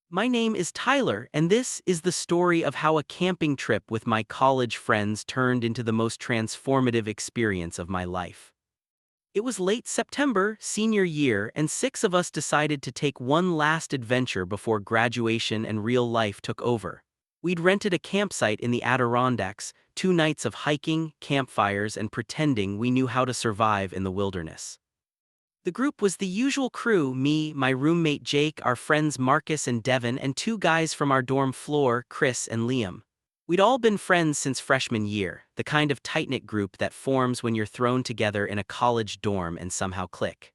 My name is Tyler, and this is the story of how a camping trip with my college friends turned into the most transformative experience of my life. It was late September, senior year, and 6 of us decided to take one last adventure before graduation and real life took over. We'd rented a campsite in the Adirondacks, 2 nights of hiking, campfires, and pretending we knew how to survive in the wilderness. The group was the usual crew: me, my roommate Jake, our friends Marcus and Devin, and 2 guys from our dorm floor, Chris and Liam. We'd all been friends since freshman year, the kind of tight-knit group that forms when you're thrown together in a college dorm and somehow click.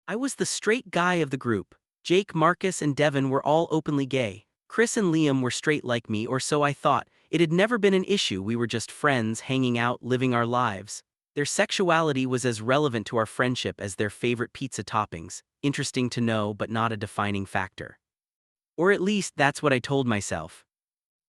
I was the straight guy of the group. Jake, Marcus, and Devin were all openly gay. Chris and Liam were straight like me, or so I thought. It had never been an issue, we were just friends, hanging out, living our lives. Their sexuality was as relevant to our friendship as their favorite pizza toppings, interesting to know but not a defining factor. Or at least that's what I told myself.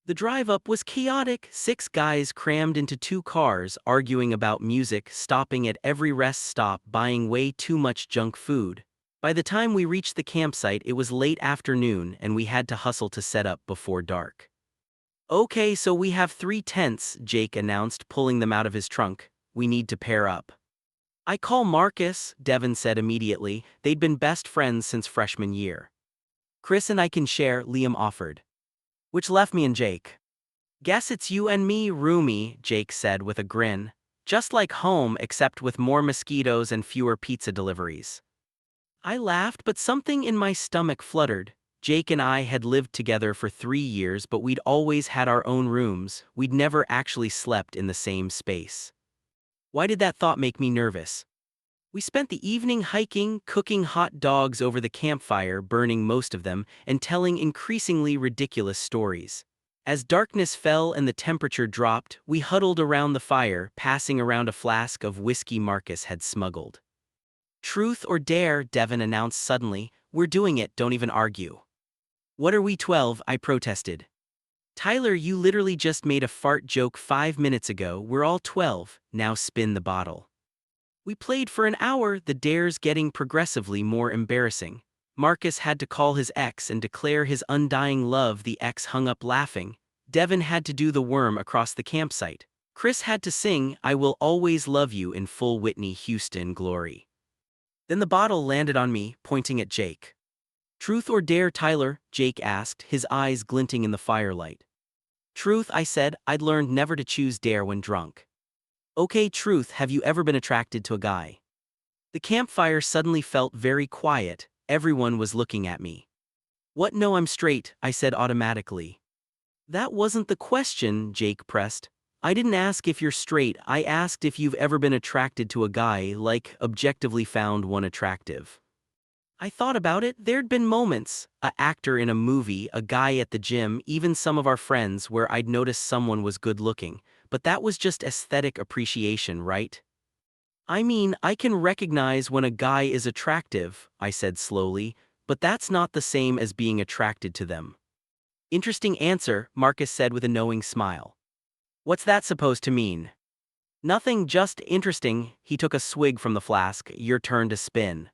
The drive up was chaotic: 6 guys crammed into 2 cars, arguing about music, stopping at every rest stop, buying way too much junk food. By the time we reached the campsite, it was late afternoon and we had to hustle to set up before dark. "Okay, so we have 3 tents," Jake announced, pulling them out of his trunk. "We need to pair up." "I call Marcus," Devin said immediately. They'd been best friends since freshman year. "Chris and I can share," Liam offered. Which left me and Jake. "Guess it's you and me, roomie," Jake said with a grin. "Just like home, except with more mosquitoes and fewer pizza deliveries." I laughed, but something in my stomach fluttered. Jake and I had lived together for 3 years, but we'd always had our own rooms. We'd never actually slept in the same space. Why did that thought make me nervous? We spent the evening hiking, cooking hot dogs over the campfire, burning most of them, and telling increasingly ridiculous stories. As darkness fell and the temperature dropped, we huddled around the fire, passing around a flask of whiskey Marcus had smuggled. "Truth or dare," Devin announced suddenly. "We're doing it, don't even argue." "What are we, 12?" I protested. "Tyler, you literally just made a fart joke 5 minutes ago. We're all 12, now spin the bottle." We played for an hour, the dares getting progressively more embarrassing. Marcus had to call his ex and declare his undying love. The ex hung up laughing. Devin had to do the worm across the campsite. Chris had to sing "I Will Always Love You" in full Whitney Houston glory. Then the bottle landed on me, pointing at Jake. "Truth or dare, Tyler?" Jake asked, his eyes glinting in the firelight. "Truth," I said. I'd learned never to choose dare when drunk. "Okay, truth. Have you ever been attracted to a guy?" The campfire suddenly felt very quiet. Everyone was looking at me. "What? No, I'm straight," I said automatically. "That wasn't the question," Jake pressed. "I didn't ask if you're straight. I asked if you've ever been attracted to a guy, like, objectively found one attractive." I thought about it. There'd been moments, a actor in a movie, a guy at the gym, even some of our friends, where I'd noticed someone was good looking, but that was just aesthetic appreciation, right? "I mean, I can recognize when a guy is attractive," I said slowly, "but that's not the same as being attracted to them." "Interesting answer," Marcus said with a knowing smile. "What's that supposed to mean?" "Nothing, just interesting." He took a swig from the flask. "Your turn to spin."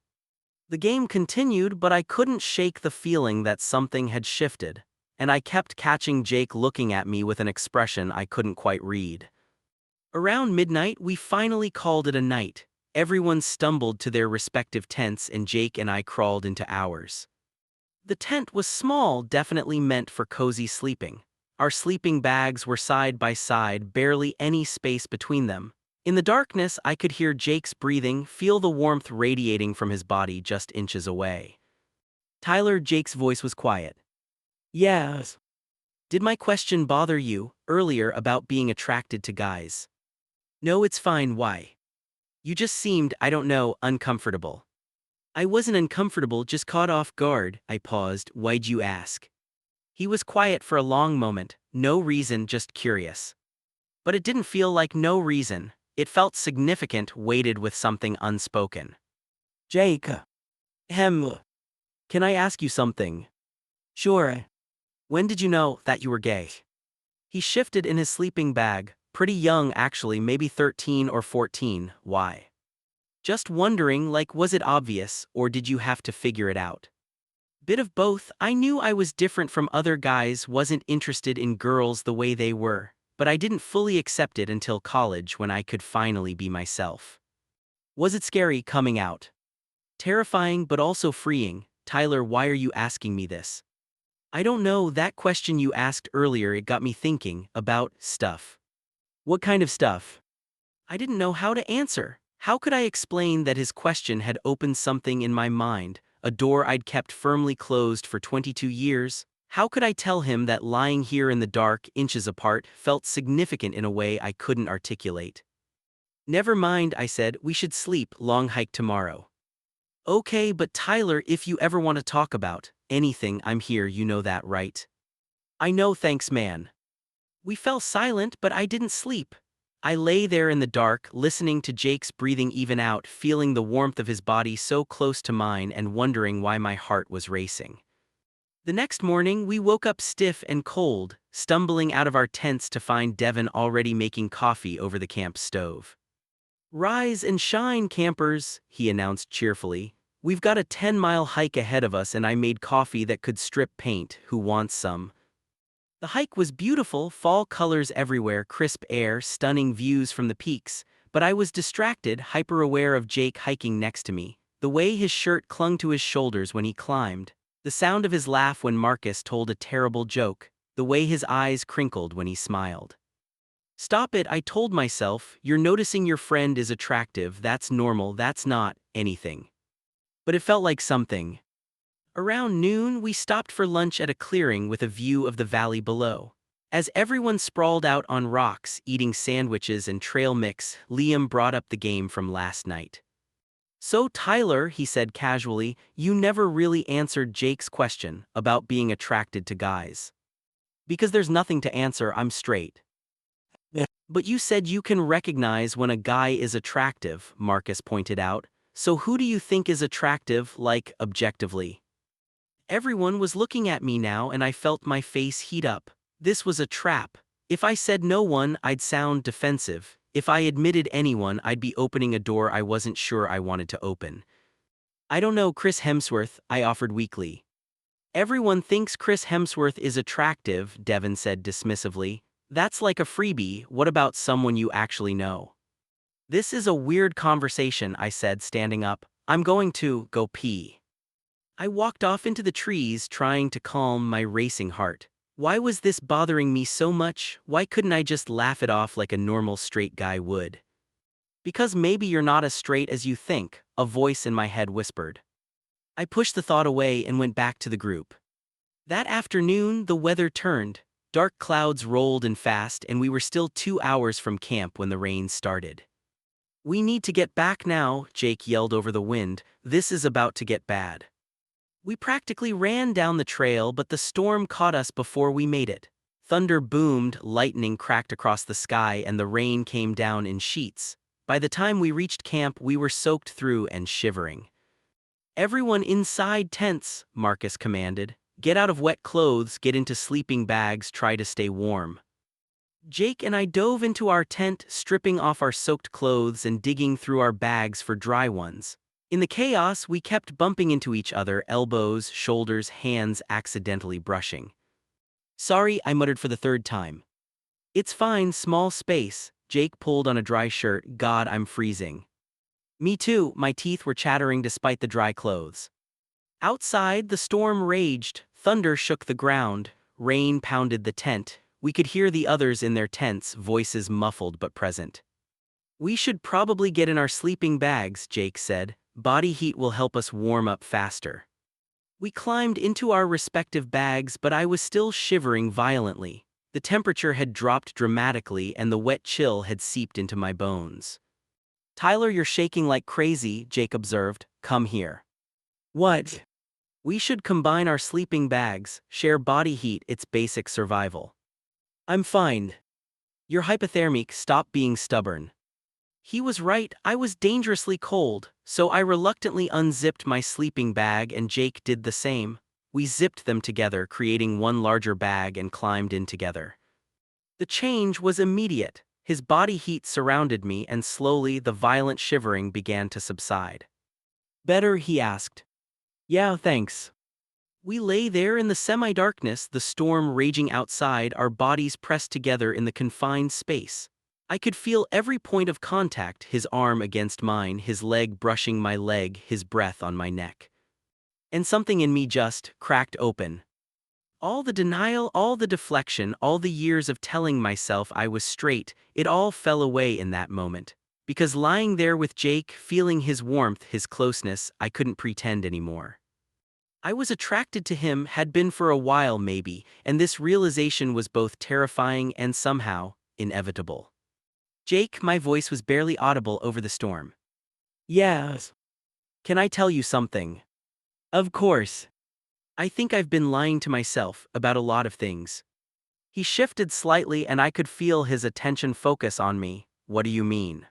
The game continued, but I couldn't shake the feeling that something had shifted, and I kept catching Jake looking at me with an expression I couldn't quite read. Around midnight, we finally called it a night. Everyone stumbled to their respective tents and Jake and I crawled into ours. The tent was small, definitely meant for cozy sleeping. Our sleeping bags were side by side, barely any space between them. In the darkness, I could hear Jake's breathing, feel the warmth radiating from his body just inches away. "Tyler," Jake's voice was quiet. "Yes." "Did my question bother you, earlier, about being attracted to guys?" "No, it's fine. Why?" "You just seemed, I don't know, uncomfortable." "I wasn't uncomfortable, just caught off guard." I paused. "Why'd you ask?" He was quiet for a long moment. "No reason, just curious." But it didn't feel like no reason. It felt significant, weighted with something unspoken. "Jake. Hem. Can I ask you something?" "Sure." "When did you know that you were gay?" He shifted in his sleeping bag. "Pretty young, actually, maybe 13 or 14. Why?" "Just wondering, like, was it obvious, or did you have to figure it out?" Bit of both. I knew I was different from other guys, wasn't interested in girls the way they were, but I didn't fully accept it until college when I could finally be myself. Was it scary coming out? Terrifying but also freeing. Tyler, why are you asking me this? I don't know, that question you asked earlier, it got me thinking about stuff. What kind of stuff? I didn't know how to answer. How could I explain that his question had opened something in my mind, a door I'd kept firmly closed for 22 years? How could I tell him that lying here in the dark, inches apart, felt significant in a way I couldn't articulate? Never mind, I said, we should sleep, long hike tomorrow. Okay, but Tyler, if you ever want to talk about anything, I'm here, you know that, right? I know, thanks, man. We fell silent, but I didn't sleep. I lay there in the dark, listening to Jake's breathing even out, feeling the warmth of his body so close to mine and wondering why my heart was racing. The next morning, we woke up stiff and cold, stumbling out of our tents to find Devin already making coffee over the camp stove. Rise and shine, campers, he announced cheerfully. We've got a 10-mile hike ahead of us and I made coffee that could strip paint. Who wants some? The hike was beautiful, fall colors everywhere, crisp air, stunning views from the peaks, but I was distracted, hyper-aware of Jake hiking next to me, the way his shirt clung to his shoulders when he climbed, the sound of his laugh when Marcus told a terrible joke, the way his eyes crinkled when he smiled. Stop it, I told myself, you're noticing your friend is attractive, that's normal, that's not anything. But it felt like something. Around noon, we stopped for lunch at a clearing with a view of the valley below. As everyone sprawled out on rocks, eating sandwiches and trail mix, Liam brought up the game from last night. So Tyler, he said casually, you never really answered Jake's question about being attracted to guys. Because there's nothing to answer, I'm straight. Yeah. But you said you can recognize when a guy is attractive, Marcus pointed out. So who do you think is attractive, like, objectively? Everyone was looking at me now and I felt my face heat up. This was a trap. If I said no one, I'd sound defensive. If I admitted anyone, I'd be opening a door I wasn't sure I wanted to open. I don't know, Chris Hemsworth, I offered weakly. Everyone thinks Chris Hemsworth is attractive, Devin said dismissively. That's like a freebie, what about someone you actually know? This is a weird conversation, I said, standing up. I'm going to go pee. I walked off into the trees, trying to calm my racing heart. Why was this bothering me so much? Why couldn't I just laugh it off like a normal straight guy would? Because maybe you're not as straight as you think, a voice in my head whispered. I pushed the thought away and went back to the group. That afternoon, the weather turned. Dark clouds rolled in fast and we were still 2 hours from camp when the rain started. We need to get back now, Jake yelled over the wind. This is about to get bad. We practically ran down the trail, but the storm caught us before we made it. Thunder boomed, lightning cracked across the sky, and the rain came down in sheets. By the time we reached camp, we were soaked through and shivering. Everyone inside tents, Marcus commanded. Get out of wet clothes, get into sleeping bags, try to stay warm. Jake and I dove into our tent, stripping off our soaked clothes and digging through our bags for dry ones. In the chaos, we kept bumping into each other, elbows, shoulders, hands accidentally brushing. Sorry, I muttered for the third time. It's fine, small space. Jake pulled on a dry shirt. God, I'm freezing. Me too, my teeth were chattering despite the dry clothes. Outside, the storm raged. Thunder shook the ground. Rain pounded the tent. We could hear the others in their tents, voices muffled but present. We should probably get in our sleeping bags, Jake said. Body heat will help us warm up faster. We climbed into our respective bags, but I was still shivering violently. The temperature had dropped dramatically and the wet chill had seeped into my bones. Tyler, you're shaking like crazy, Jake observed. Come here. What? We should combine our sleeping bags, share body heat, it's basic survival. I'm fine. You're hypothermic, stop being stubborn. He was right, I was dangerously cold, so I reluctantly unzipped my sleeping bag and Jake did the same. We zipped them together, creating one larger bag and climbed in together. The change was immediate. His body heat surrounded me and slowly the violent shivering began to subside. Better, he asked. Yeah, thanks. We lay there in the semi-darkness, the storm raging outside, our bodies pressed together in the confined space. I could feel every point of contact, his arm against mine, his leg brushing my leg, his breath on my neck. And something in me just cracked open. All the denial, all the deflection, all the years of telling myself I was straight, it all fell away in that moment. Because lying there with Jake, feeling his warmth, his closeness, I couldn't pretend anymore. I was attracted to him, had been for a while maybe, and this realization was both terrifying and somehow inevitable. Jake, my voice was barely audible over the storm. Yes. Can I tell you something? Of course. I think I've been lying to myself about a lot of things. He shifted slightly and I could feel his attention focus on me. What do you mean?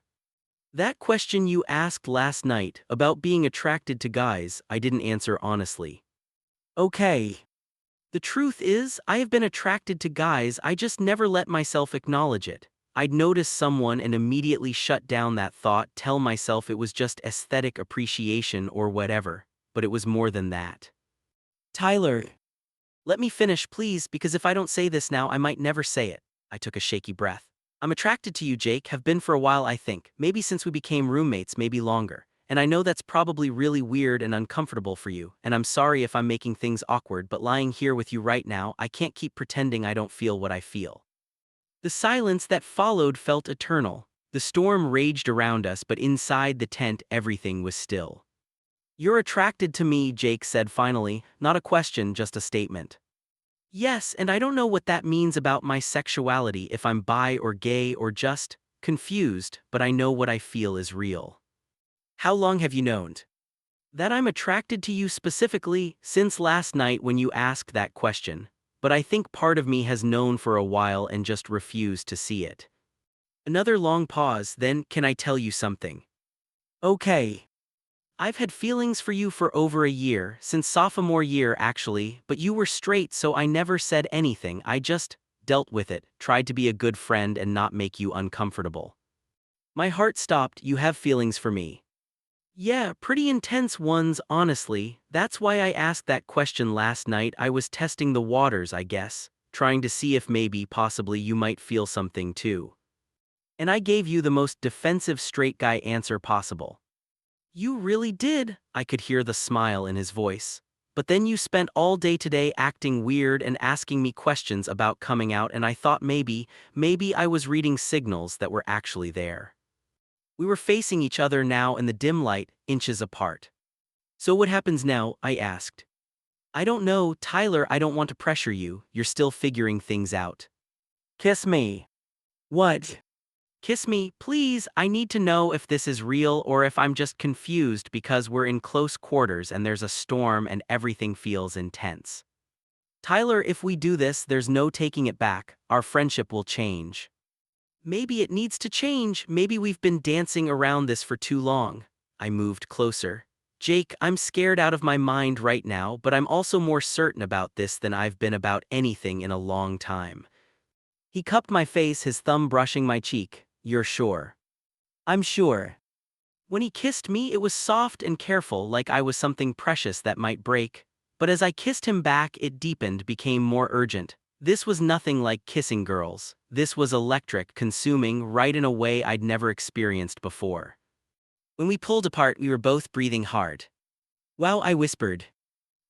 That question you asked last night about being attracted to guys, I didn't answer honestly. Okay. The truth is, I have been attracted to guys, I just never let myself acknowledge it. I'd notice someone and immediately shut down that thought, tell myself it was just aesthetic appreciation or whatever, but it was more than that. Tyler. Let me finish, please, because if I don't say this now, I might never say it. I took a shaky breath. I'm attracted to you, Jake, have been for a while, I think. Maybe since we became roommates, maybe longer. And I know that's probably really weird and uncomfortable for you, and I'm sorry if I'm making things awkward, but lying here with you right now, I can't keep pretending I don't feel what I feel. The silence that followed felt eternal. The storm raged around us, but inside the tent, everything was still. You're attracted to me, Jake said finally, not a question, just a statement. Yes, and I don't know what that means about my sexuality, if I'm bi or gay or just confused, but I know what I feel is real. How long have you known? That I'm attracted to you specifically, since last night when you asked that question, but I think part of me has known for a while and just refused to see it. Another long pause, then, can I tell you something? Okay. I've had feelings for you for over a year, since sophomore year actually, but you were straight so I never said anything, I just dealt with it, tried to be a good friend and not make you uncomfortable. My heart stopped. You have feelings for me. Yeah, pretty intense ones, honestly. That's why I asked that question last night. I was testing the waters, I guess, trying to see if maybe, possibly you might feel something too. And I gave you the most defensive straight guy answer possible. You really did, I could hear the smile in his voice. But then you spent all day today acting weird and asking me questions about coming out, and I thought maybe I was reading signals that were actually there. We were facing each other now in the dim light, inches apart. So what happens now? I asked. I don't know, Tyler, I don't want to pressure you, you're still figuring things out. Kiss me. What? Kiss me, please. I need to know if this is real or if I'm just confused because we're in close quarters and there's a storm and everything feels intense. Tyler, if we do this, there's no taking it back. Our friendship will change. Maybe it needs to change. Maybe we've been dancing around this for too long. I moved closer. Jake, I'm scared out of my mind right now, but I'm also more certain about this than I've been about anything in a long time. He cupped my face, his thumb brushing my cheek. You're sure? I'm sure. When he kissed me, it was soft and careful, like I was something precious that might break. But as I kissed him back, it deepened, became more urgent. This was nothing like kissing girls. This was electric, consuming, right in a way I'd never experienced before. When we pulled apart, we were both breathing hard. Wow, I whispered.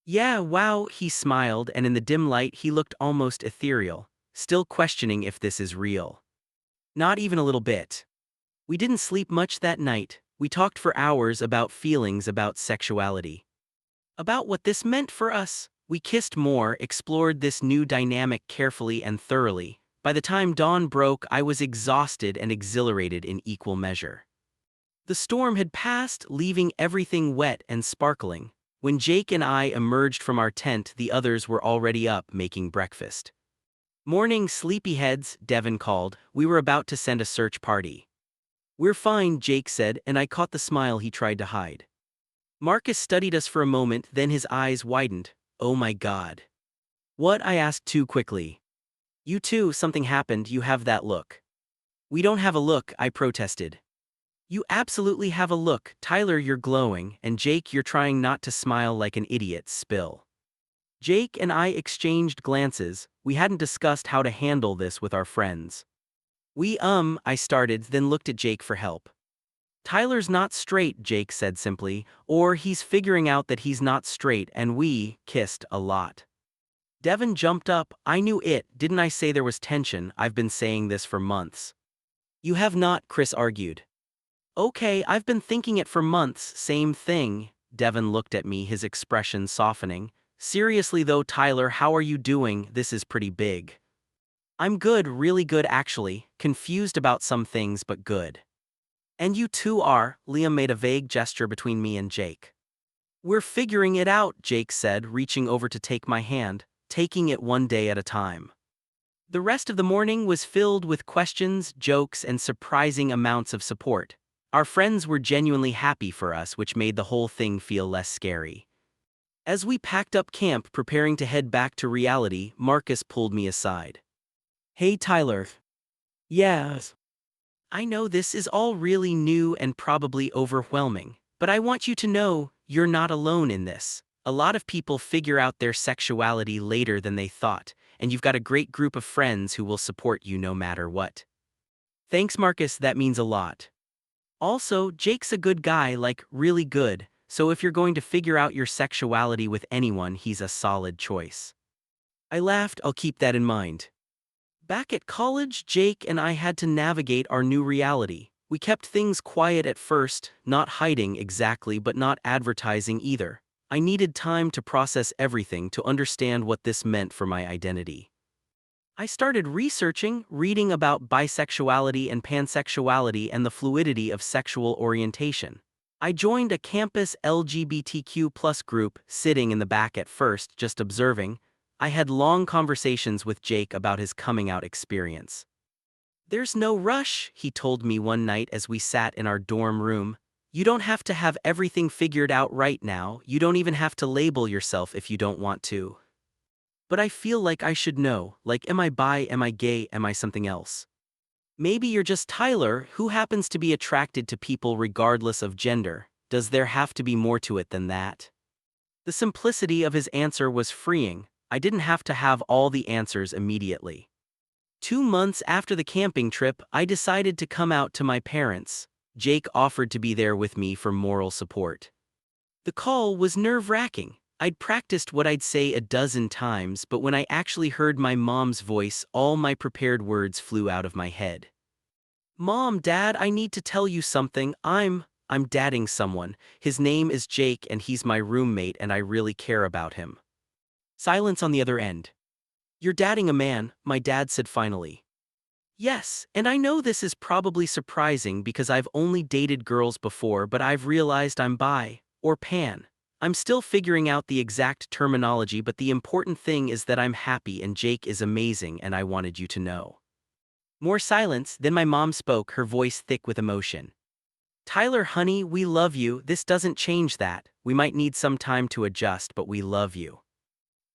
Yeah, wow, he smiled, and in the dim light he looked almost ethereal, still questioning if this is real. Not even a little bit. We didn't sleep much that night. We talked for hours about feelings, about sexuality. About what this meant for us. We kissed more, explored this new dynamic carefully and thoroughly. By the time dawn broke, I was exhausted and exhilarated in equal measure. The storm had passed, leaving everything wet and sparkling. When Jake and I emerged from our tent, the others were already up making breakfast. Morning, sleepyheads, Devin called. We were about to send a search party. We're fine, Jake said, and I caught the smile he tried to hide. Marcus studied us for a moment, then his eyes widened. Oh my God. What? I asked too quickly. You too, something happened, you have that look. We don't have a look, I protested. You absolutely have a look, Tyler, you're glowing, and Jake, you're trying not to smile like an idiot, spill. Jake and I exchanged glances. We hadn't discussed how to handle this with our friends. I started, then looked at Jake for help. Tyler's not straight, Jake said simply, or he's figuring out that he's not straight, and we kissed a lot. Devin jumped up. I knew it, didn't I say there was tension? I've been saying this for months. You have not, Chris argued. Okay, I've been thinking it for months, same thing. Devin looked at me, his expression softening. Seriously though, Tyler, how are you doing? This is pretty big. I'm good, really good actually, confused about some things but good. And you too are, Liam made a vague gesture between me and Jake. We're figuring it out, Jake said, reaching over to take my hand, taking it one day at a time. The rest of the morning was filled with questions, jokes, and surprising amounts of support. Our friends were genuinely happy for us, which made the whole thing feel less scary. As we packed up camp preparing to head back to reality, Marcus pulled me aside. Hey Tyler. Yes. I know this is all really new and probably overwhelming, but I want you to know, you're not alone in this. A lot of people figure out their sexuality later than they thought, and you've got a great group of friends who will support you no matter what. Thanks, Marcus, that means a lot. Also, Jake's a good guy, like, really good, so if you're going to figure out your sexuality with anyone, he's a solid choice. I laughed. I'll keep that in mind. Back at college, Jake and I had to navigate our new reality. We kept things quiet at first, not hiding exactly but not advertising either. I needed time to process everything, to understand what this meant for my identity. I started researching, reading about bisexuality and pansexuality and the fluidity of sexual orientation. I joined a campus LGBTQ+ group, sitting in the back at first, just observing. I had long conversations with Jake about his coming out experience. There's no rush, he told me one night as we sat in our dorm room. You don't have to have everything figured out right now, you don't even have to label yourself if you don't want to. But I feel like I should know, like, am I bi, am I gay, am I something else? Maybe you're just Tyler, who happens to be attracted to people regardless of gender. Does there have to be more to it than that? The simplicity of his answer was freeing. I didn't have to have all the answers immediately. 2 months after the camping trip, I decided to come out to my parents. Jake offered to be there with me for moral support. The call was nerve-wracking. I'd practiced what I'd say a dozen times, but when I actually heard my mom's voice, all my prepared words flew out of my head. Mom, Dad, I need to tell you something. I'm dating someone. His name is Jake and he's my roommate and I really care about him. Silence on the other end. You're dating a man, my dad said finally. Yes, and I know this is probably surprising because I've only dated girls before, but I've realized I'm bi, or pan. I'm still figuring out the exact terminology, but the important thing is that I'm happy and Jake is amazing and I wanted you to know. More silence, then my mom spoke, her voice thick with emotion. Tyler, honey, we love you. This doesn't change that. We might need some time to adjust, but we love you.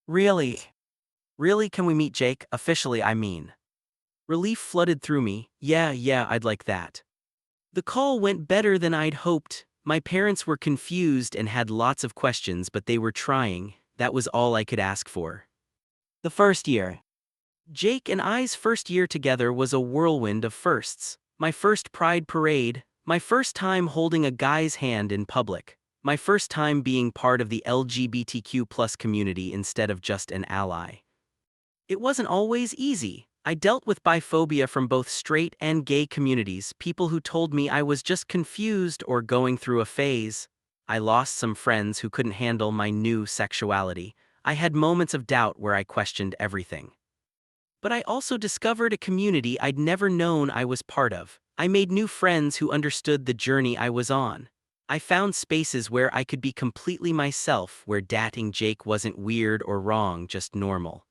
Really? Really, can we meet Jake? Officially, I mean. Relief flooded through me. Yeah, I'd like that. The call went better than I'd hoped. My parents were confused and had lots of questions, but they were trying. That was all I could ask for. The first year. Jake and I's first year together was a whirlwind of firsts. My first pride parade, my first time holding a guy's hand in public, my first time being part of the LGBTQ+ community instead of just an ally. It wasn't always easy. I dealt with biphobia from both straight and gay communities, people who told me I was just confused or going through a phase. I lost some friends who couldn't handle my new sexuality. I had moments of doubt where I questioned everything. But I also discovered a community I'd never known I was part of. I made new friends who understood the journey I was on. I found spaces where I could be completely myself, where dating Jake wasn't weird or wrong, just normal.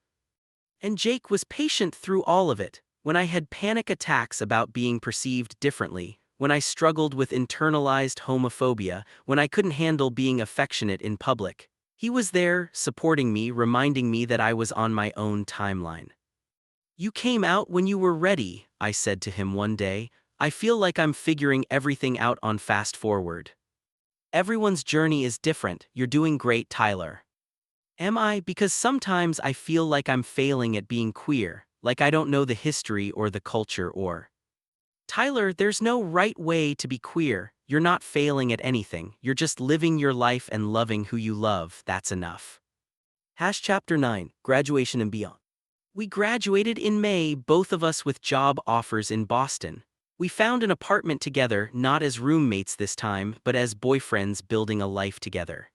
And Jake was patient through all of it. When I had panic attacks about being perceived differently, when I struggled with internalized homophobia, when I couldn't handle being affectionate in public, he was there, supporting me, reminding me that I was on my own timeline. You came out when you were ready, I said to him one day. I feel like I'm figuring everything out on fast forward. Everyone's journey is different. You're doing great, Tyler. Am I? Because sometimes I feel like I'm failing at being queer, like I don't know the history or the culture or. Tyler, there's no right way to be queer. You're not failing at anything. You're just living your life and loving who you love. That's enough. Chapter 9, Graduation and Beyond. We graduated in May, both of us with job offers in Boston. We found an apartment together, not as roommates this time, but as boyfriends building a life together.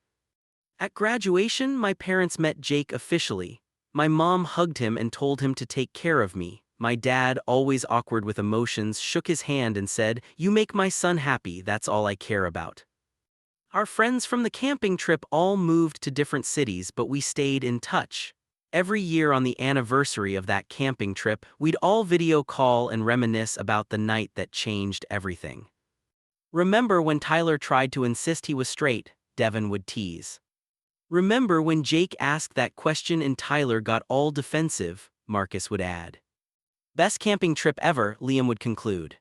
At graduation, my parents met Jake officially. My mom hugged him and told him to take care of me. My dad, always awkward with emotions, shook his hand and said, "You make my son happy, that's all I care about." Our friends from the camping trip all moved to different cities, but we stayed in touch. Every year on the anniversary of that camping trip, we'd all video call and reminisce about the night that changed everything. "Remember when Tyler tried to insist he was straight?" Devin would tease. "Remember when Jake asked that question and Tyler got all defensive?" Marcus would add. "Best camping trip ever," Liam would conclude.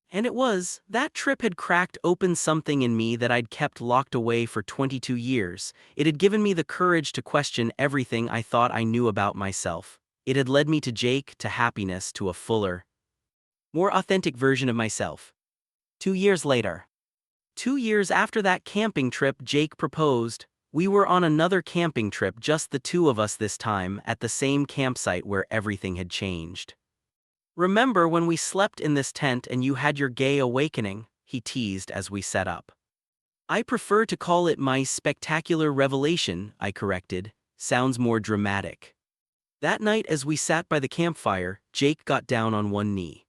And it was. That trip had cracked open something in me that I'd kept locked away for 22 years. It had given me the courage to question everything I thought I knew about myself. It had led me to Jake, to happiness, to a fuller, more authentic version of myself. 2 years later. 2 years after that camping trip, Jake proposed. We were on another camping trip, just the two of us this time, at the same campsite where everything had changed. "Remember when we slept in this tent and you had your gay awakening?" he teased as we set up. "I prefer to call it my spectacular revelation," I corrected. "Sounds more dramatic." That night as we sat by the campfire, Jake got down on one knee.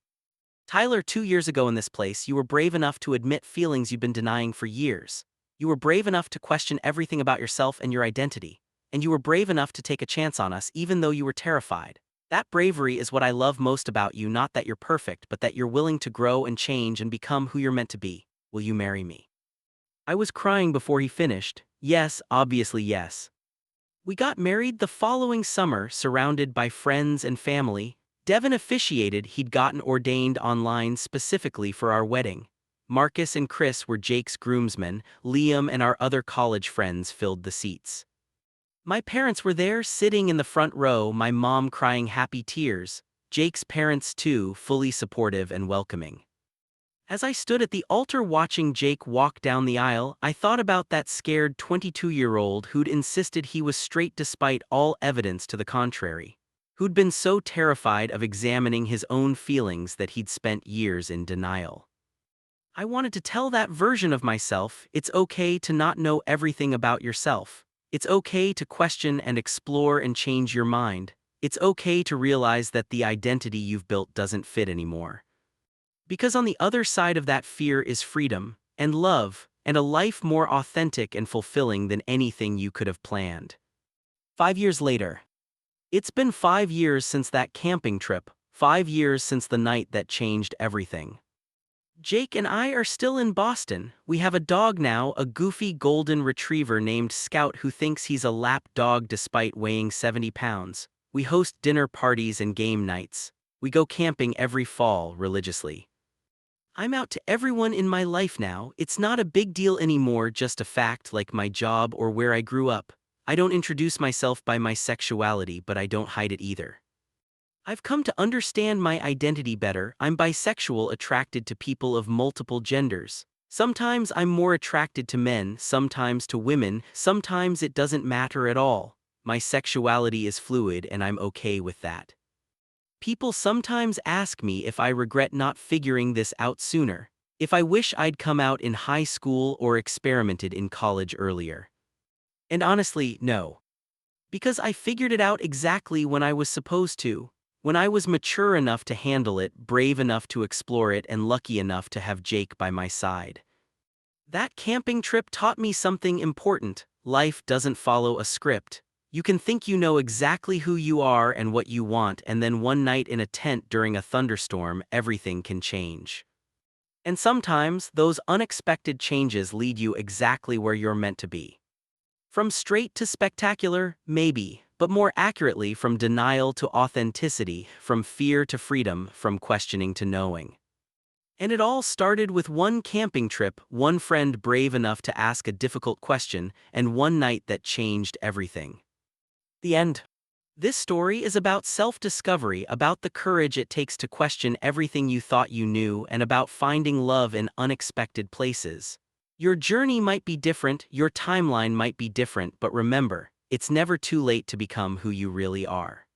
"Tyler, 2 years ago in this place, you were brave enough to admit feelings you've been denying for years. You were brave enough to question everything about yourself and your identity. And you were brave enough to take a chance on us even though you were terrified. That bravery is what I love most about you, not that you're perfect, but that you're willing to grow and change and become who you're meant to be. Will you marry me?" I was crying before he finished. Yes, obviously yes. We got married the following summer, surrounded by friends and family. Devin officiated. He'd gotten ordained online specifically for our wedding. Marcus and Chris were Jake's groomsmen. Liam and our other college friends filled the seats. My parents were there, sitting in the front row, my mom crying happy tears. Jake's parents too, fully supportive and welcoming. As I stood at the altar watching Jake walk down the aisle, I thought about that scared 22-year-old who'd insisted he was straight despite all evidence to the contrary. Who'd been so terrified of examining his own feelings that he'd spent years in denial. I wanted to tell that version of myself, it's okay to not know everything about yourself. It's okay to question and explore and change your mind. It's okay to realize that the identity you've built doesn't fit anymore. Because on the other side of that fear is freedom, and love, and a life more authentic and fulfilling than anything you could have planned. 5 years later. It's been 5 years since that camping trip, 5 years since the night that changed everything. Jake and I are still in Boston. We have a dog now, a goofy golden retriever named Scout who thinks he's a lap dog despite weighing 70 pounds. We host dinner parties and game nights. We go camping every fall religiously. I'm out to everyone in my life now. It's not a big deal anymore, just a fact like my job or where I grew up. I don't introduce myself by my sexuality, but I don't hide it either. I've come to understand my identity better. I'm bisexual, attracted to people of multiple genders. Sometimes I'm more attracted to men, sometimes to women, sometimes it doesn't matter at all. My sexuality is fluid and I'm okay with that. People sometimes ask me if I regret not figuring this out sooner, if I wish I'd come out in high school or experimented in college earlier. And honestly, no. Because I figured it out exactly when I was supposed to. When I was mature enough to handle it, brave enough to explore it, and lucky enough to have Jake by my side. That camping trip taught me something important. Life doesn't follow a script. You can think you know exactly who you are and what you want, and then one night in a tent during a thunderstorm, everything can change. And sometimes, those unexpected changes lead you exactly where you're meant to be. From straight to spectacular, maybe, but more accurately from denial to authenticity, from fear to freedom, from questioning to knowing. And it all started with one camping trip, one friend brave enough to ask a difficult question, and one night that changed everything. The end. This story is about self-discovery, about the courage it takes to question everything you thought you knew, and about finding love in unexpected places. Your journey might be different, your timeline might be different, but remember, it's never too late to become who you really are.